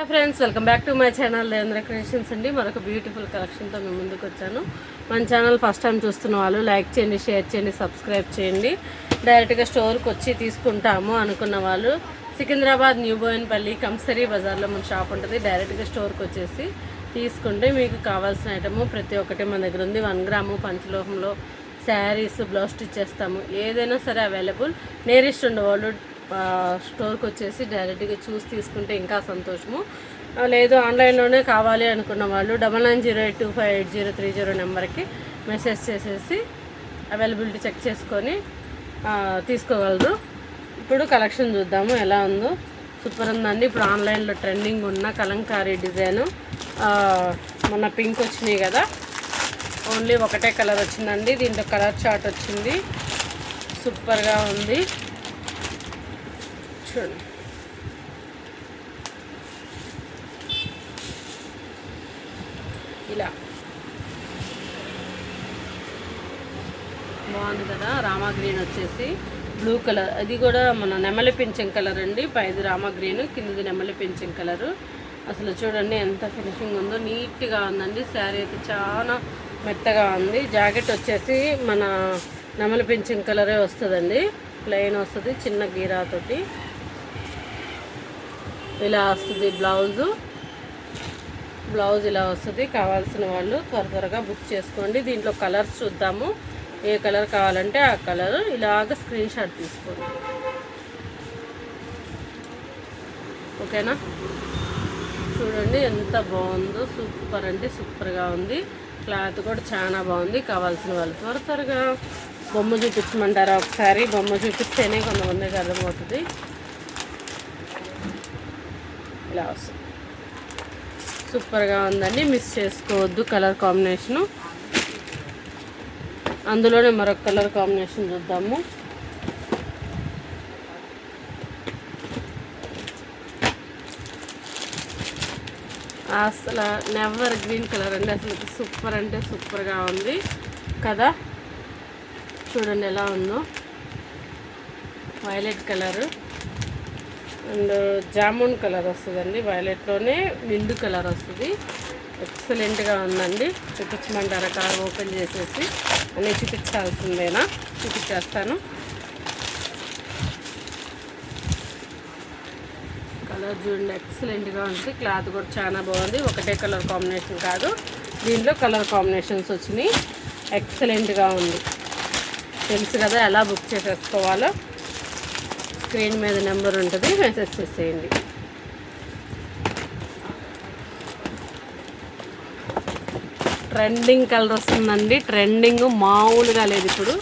Friends, welcome back to my channel Devendra creations అండి. మరొక beautiful కలెక్షన్తో మేము ముందుకు వచ్చాను. మన ఛానల్ ఫస్ట్ టైం చూస్తున్న వాళ్ళు లైక్ చేయండి, షేర్ చేయండి, సబ్స్క్రైబ్ చేయండి. డైరెక్ట్గా స్టోర్కి వచ్చి తీసుకుంటాము అనుకున్న వాళ్ళు సికింద్రాబాద్ న్యూ బోయిన్పల్లి కంసరీ బజార్లో మన షాప్ ఉంటుంది. డైరెక్ట్గా స్టోర్కి వచ్చేసి తీసుకుంటే మీకు కావాల్సిన ఐటము ప్రతి ఒక్కటి మన దగ్గర ఉంది. 1 గ్రాము పంచలోహంలో శారీస్, బ్లౌజ్ స్టిచ్ చేస్తాము. ఏదైనా సరే అవైలబుల్. నియరెస్ట్ ఉండేవాళ్ళు స్టోర్కి వచ్చేసి డైరెక్ట్గా చూసి తీసుకుంటే ఇంకా సంతోషము. లేదు ఆన్లైన్లోనే కావాలి అనుకున్న వాళ్ళు 9908258030 నెంబర్కి మెసేజ్ చేసేసి అవైలబిలిటీ చెక్ చేసుకొని తీసుకోగలరు. ఇప్పుడు కలెక్షన్ చూద్దాము ఎలా ఉందో. సూపర్ ఉందండి. ఇప్పుడు ఆన్లైన్లో ట్రెండింగ్ ఉన్న కలంకారీ డిజైను. మొన్న పింక్ వచ్చినాయి కదా, ఓన్లీ ఒకటే కలర్ వచ్చిందండి. దీంట్లో కలర్ చార్ట్ వచ్చింది. సూపర్గా ఉంది చూడండి. ఇలా బాగుంది కదా. రామా గ్రీన్ వచ్చేసి బ్లూ కలర్, అది కూడా మన నెమలి పింఛం కలర్ అండి. పైది రామా గ్రీన్, కిందది నెమలి పింఛం కలరు. అసలు చూడండి ఎంత ఫినిషింగ్ ఉందో, నీట్గా ఉందండి. శారీ అయితే చాలా మెత్తగా ఉంది. జాకెట్ వచ్చేసి మన నెమలి పింఛం కలరే వస్తుందండి. ప్లెయిన్ వస్తుంది, చిన్న గీరాతోటి ఇలా వస్తుంది. బ్లౌజ్ ఇలా వస్తుంది. కావాల్సిన వాళ్ళు త్వరగా బుక్ చేసుకోండి. దీంట్లో కలర్స్ చూద్దాము. ఏ కలర్ కావాలంటే ఆ కలర్ ఇలాగ స్క్రీన్ షాట్ తీసుకోండి, ఓకేనా. చూడండి ఎంత బాగుందో, సూపర్ అంటే సూపర్గా ఉంది. క్లాత్ కూడా చాలా బాగుంది. కావాల్సిన వాళ్ళు త్వరగా బొమ్మ చూపించమంటారా? ఒకసారి బొమ్మ చూపిస్తేనే కొంతమందికి అర్థమవుతుంది. ఇలా వస్తుంది, సూపర్గా ఉందండి. మిస్ చేసుకోవద్దు కలర్ కాంబినేషను. అందులోనే మరొక కలర్ కాంబినేషన్ చూద్దాము. అసలు నెవర్ గ్రీన్ కలర్ అండి. అసలు సూపర్ అంటే సూపర్గా ఉంది కదా. చూడండి ఎలా ఉందో. Violet colour and jamun colour వస్తుందండి. వైలెట్లోనే నిండు కలర్ వస్తుంది. ఎక్సలెంట్గా ఉందండి. చూపించమంటారా? కార్ ఓపెన్ చేసేసి అన్నీ చూపించాల్సిందేనా? చూపించేస్తాను. కలర్ చూడండి ఎక్సలెంట్గా ఉంది. క్లాత్ కూడా చాలా బాగుంది. ఒకటే కలర్ కాంబినేషన్ కాదు, దీంట్లో కలర్ కాంబినేషన్స్ వచ్చినాయి. ఎక్సలెంట్గా ఉంది. తెలుసు కదా ఎలా బుక్ చేసేసుకోవాలో. స్క్రీన్ మీద నెంబర్ ఉంటుంది, మెసేజ్ చేసేయండి. ట్రెండింగ్ కలర్ వస్తుందండి. ట్రెండింగ్ మామూలుగా లేదు ఇప్పుడు.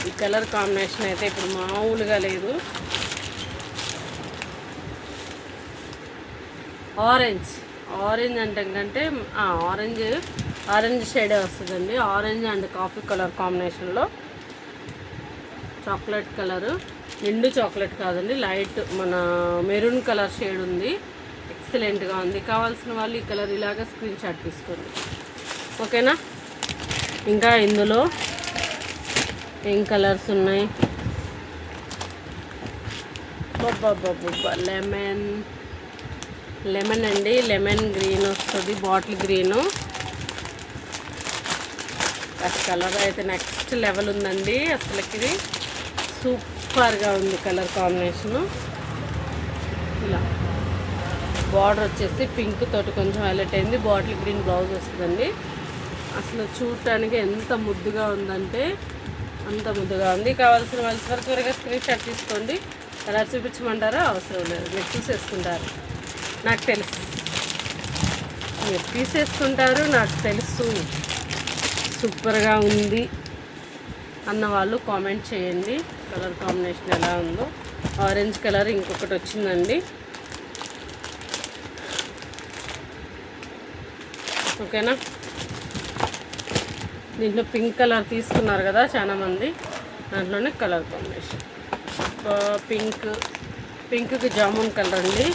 ఈ కలర్ కాంబినేషన్ అయితే ఇప్పుడు మామూలుగా లేదు. ఆరెంజ్ అంటే ఆరెంజ్ షేడే వస్తుందండి. ఆరెంజ్ అండ్ కాఫీ కలర్ కాంబినేషన్లో చాక్లెట్ కలరు. నిండు చాక్లెట్ కాదండి, లైట్ మన మెరూన్ కలర్ షేడ్ ఉంది. ఎక్సలెంట్గా ఉంది. కావాల్సిన వాళ్ళు ఈ కలర్ ఇలాగ స్క్రీన్ షాట్ తీసుకోండి, ఓకేనా. ఇంకా ఇందులో ఏం కలర్స్ ఉన్నాయి? లెమన్ అండి. లెమన్ గ్రీన్ వస్తుంది, బాటిల్ గ్రీను. ఆ కలర్ అయితే నెక్స్ట్ లెవెల్ ఉందండి. అసలుకి ఇది సూపర్గా ఉంది కలర్ కాంబినేషను. ఇలా బార్డర్ వచ్చేసి పింక్ తోటి కొంచెం హైలైట్ అయింది. బాటిల్ గ్రీన్ బ్లౌజ్ వస్తుందండి. అసలు చూడటానికి ఎంత ముద్దుగా ఉందంటే అంత ముద్దుగా ఉంది. కావాల్సిన వాళ్ళు త్వరగా స్క్రీన్ షాట్ తీసుకోండి. కలర్ చూపించమంటారా? అవసరం లేదు, మీరు చూసేసుకుంటారు. నాకు తెలుసు మీరు తీసేసుకుంటారు, నాకు తెలుసు. సూపర్గా ఉంది అన్న వాళ్ళు కామెంట్ చేయండి. కలర్ కాంబినేషన్ ఎలా ఉందో. ఆరెంజ్ కలర్ ఇంకొకటి వచ్చిందండి, ఓకేనా. దీంట్లో పింక్ కలర్ తీసుకున్నారు కదా చాలామంది, దాంట్లోనే కలర్ కాంబినేషన్ పింక్కి జామున్ కలర్ అండి.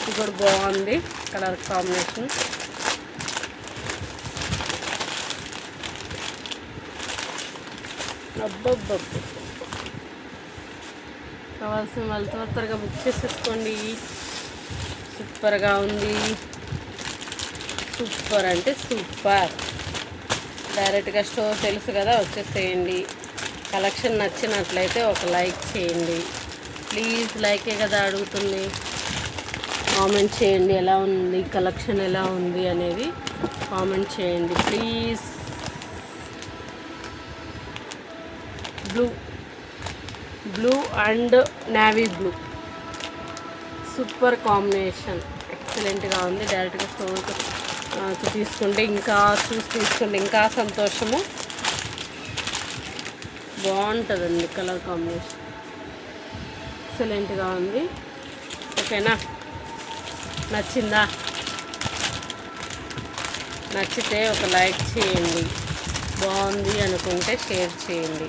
ఇది కూడా బాగుంది కలర్ కాంబినేషన్. అబ్బబ్బబ్బ కావాల్సిన వాళ్ళు త్వరగా బుక్ చేసేసుకోండి. సూపర్గా ఉంది, సూపర్ అంటే సూపర్. డైరెక్ట్గా స్టోర్ తెలుసు కదా, వచ్చేసేయండి. కలెక్షన్ నచ్చినట్లయితే ఒక లైక్ చేయండి ప్లీజ్. లైకే కదా అడుగుతుంది. కామెంట్ చేయండి ఎలా ఉంది కలెక్షన్, ఎలా ఉంది అనేది కామెంట్ చేయండి please. Blue and navy blue super combination, ఎక్సలెంట్గా ఉంది. డైరెక్ట్గా స్టోర్ తీసుకుంటే ఇంకా తీసుకుంటే ఇంకా సంతోషము. బాగుంటుందండి కలర్ కాంబినేషన్, ఎక్సలెంట్గా ఉంది. ఓకేనా, నచ్చిందా? నచ్చితే ఒక లైక్ చేయండి, బాగుంది అనుకుంటే షేర్ చేయండి.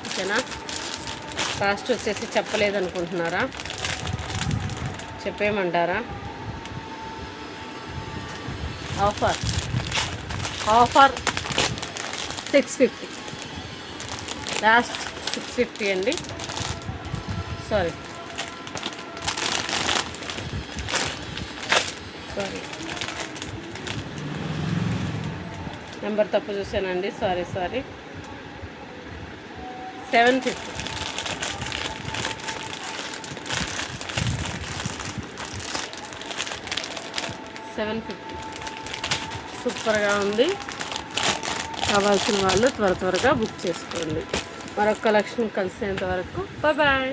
ఓకేనా, కాస్ట్ వచ్చేసి చెప్పలేదు అనుకుంటున్నారా? చెప్పేయమంటారా? ఆఫర్ 650, లాస్ట్ 650 అండి. సారీ నెంబర్ తప్పు చూసానండి, సారీ 750. సూపర్గా ఉంది. కావాల్సిన వాళ్ళు త్వరగా బుక్ చేసుకోండి. మరొక కలెక్షన్ కలిసేంత వరకు బాయ్.